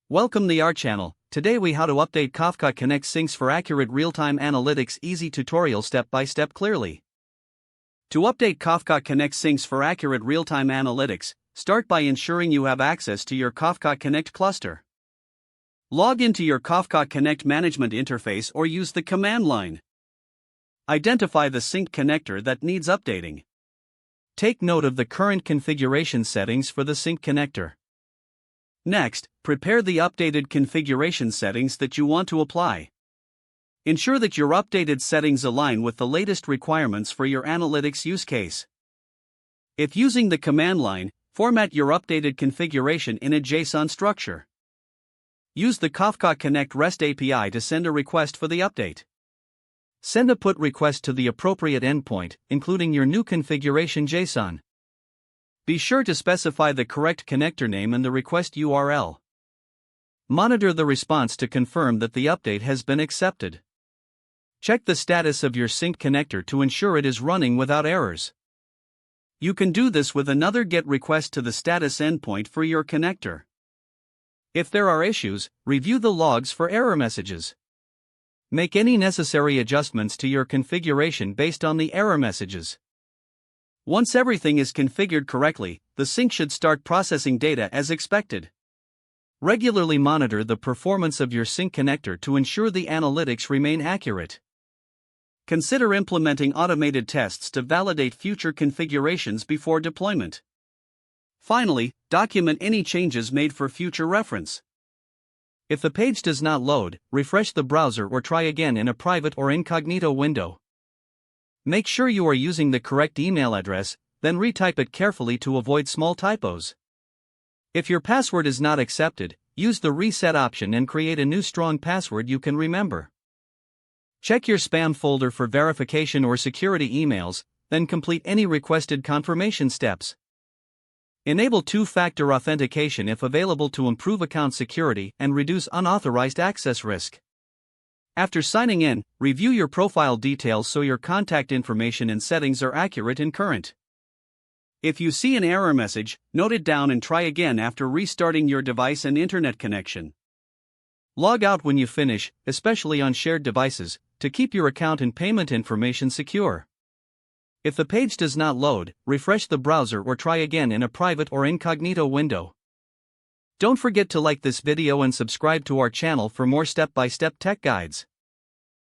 Welcome to our channel. Today we how to update Kafka Connect syncs for accurate real-time analytics. Easy tutorial step by step clearly. To update Kafka Connect syncs for accurate real-time analytics, start by ensuring you have access to your Kafka Connect cluster. Log into your Kafka Connect management interface or use the command line. Identify the sync connector that needs updating. Take note of the current configuration settings for the sync connector. Next, prepare the updated configuration settings that you want to apply. Ensure that your updated settings align with the latest requirements for your analytics use case. If using the command line, format your updated configuration in a JSON structure. Use the Kafka Connect REST API to send a request for the update. Send a put request to the appropriate endpoint, including your new configuration JSON. Be sure to specify the correct connector name and the request URL. Monitor the response to confirm that the update has been accepted. Check the status of your sync connector to ensure it is running without errors. You can do this with another GET request to the status endpoint for your connector. If there are issues, review the logs for error messages. Make any necessary adjustments to your configuration based on the error messages. Once everything is configured correctly, the sync should start processing data as expected. Regularly monitor the performance of your sync connector to ensure the analytics remain accurate. Consider implementing automated tests to validate future configurations before deployment. Finally, document any changes made for future reference. If the page does not load, refresh the browser or try again in a private or incognito window. Make sure you are using the correct email address, then retype it carefully to avoid small typos. If your password is not accepted, use the reset option and create a new strong password you can remember. Check your spam folder for verification or security emails, then complete any requested confirmation steps. Enable two-factor authentication if available to improve account security and reduce unauthorized access risk. After signing in, review your profile details so your contact information and settings are accurate and current. If you see an error message, note it down and try again after restarting your device and internet connection. Log out when you finish, especially on shared devices, to keep your account and payment information secure. If the page does not load, refresh the browser or try again in a private or incognito window. Don't forget to like this video and subscribe to our channel for more step-by-step tech guides.